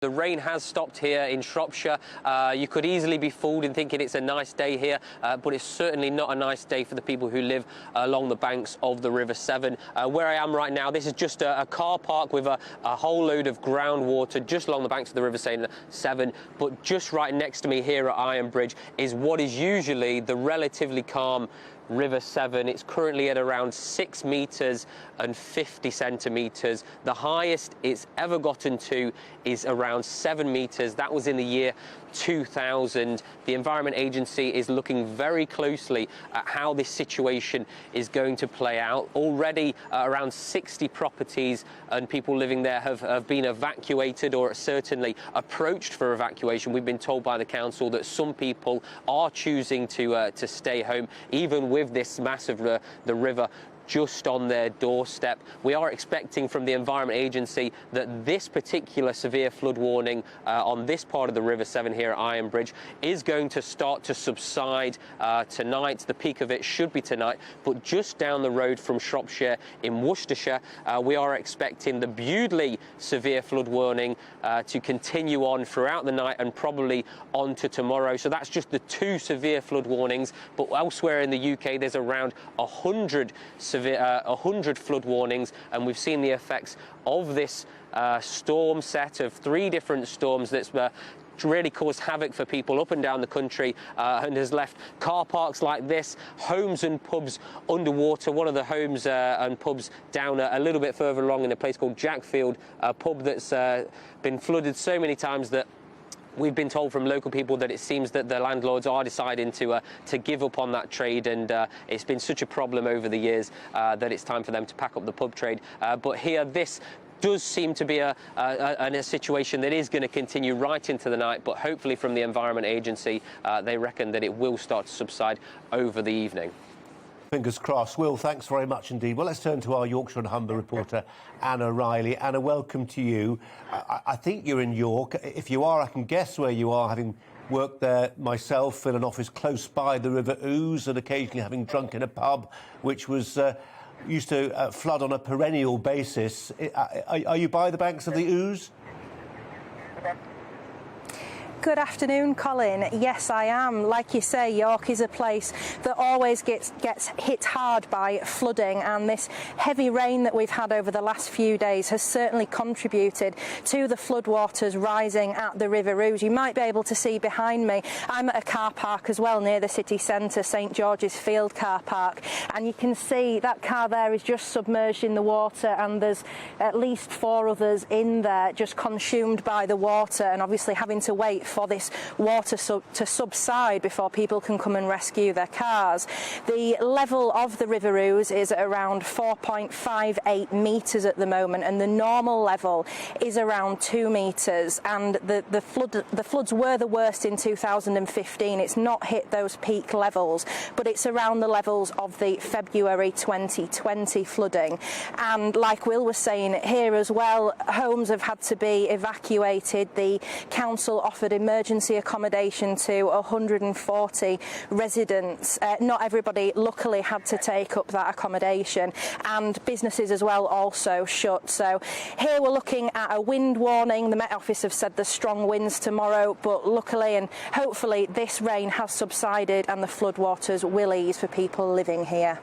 The rain has stopped here in Shropshire. You could easily be fooled in thinking it's a nice day here, but it's certainly not a nice day for the people who live along the banks of the River Severn. Where I am right now, this is just a car park with a whole load of groundwater just along the banks of the River Severn, but just right next to me here at Iron Bridge is what is usually the relatively calm River Severn. It's currently at around 6 metres and 50 centimetres. The highest it's ever gotten to is around 7 metres. That was in the year 2000. The Environment Agency is looking very closely at how this situation is going to play out. Already around 60 properties and people living there have been evacuated or certainly approached for evacuation. We've been told by the council that some people are choosing to stay home, even with this massive the river just on their doorstep. We are expecting from the Environment Agency that this particular severe flood warning on this part of the River Severn here at Iron Bridge is going to start to subside tonight. The peak of it should be tonight, but just down the road from Shropshire in Worcestershire, we are expecting the Bewdley severe flood warning to continue on throughout the night and probably on to tomorrow. So that's just the 2 severe flood warnings, but elsewhere in the UK there's around 100 flood warnings, and we've seen the effects of this storm set of 3 different storms that's really caused havoc for people up and down the country and has left car parks like this, homes and pubs underwater. One of the homes and pubs down a little bit further along in a place called Jackfield, a pub that's been flooded so many times that we've been told from local people that it seems that the landlords are deciding to give up on that trade, and it's been such a problem over the years that it's time for them to pack up the pub trade. But here, this does seem to be a situation that is going to continue right into the night, but hopefully from the Environment Agency, they reckon that it will start to subside over the evening. Fingers crossed. Will, thanks very much indeed. Well, let's turn to our Yorkshire and Humber reporter, Anna Riley. Anna, welcome to you. I think you're in York. If you are, I can guess where you are, having worked there myself in an office close by the River Ouse and occasionally having drunk in a pub, which was used to flood on a perennial basis. Are you by the banks of the Ouse? Good afternoon, Colin. Yes, I am. Like you say, York is a place that always gets hit hard by flooding, and this heavy rain that we've had over the last few days has certainly contributed to the floodwaters rising at the River Ouse. You might be able to see behind me, I'm at a car park as well near the city centre, St George's Field car park, and you can see that car there is just submerged in the water, and there's at least 4 others in there just consumed by the water, and obviously having to wait for this water to subside before people can come and rescue their cars. The level of the River Ouse is at around 4.58 metres at the moment, and the normal level is around 2 metres, and the floods were the worst in 2015. It's not hit those peak levels, but it's around the levels of the February 2020 flooding. And like Will was saying here as well, homes have had to be evacuated. The council offered emergency accommodation to 140 residents. Not everybody luckily had to take up that accommodation, and businesses as well also shut. So here we're looking at a wind warning. The Met Office have said there's strong winds tomorrow, but luckily and hopefully this rain has subsided and the floodwaters will ease for people living here.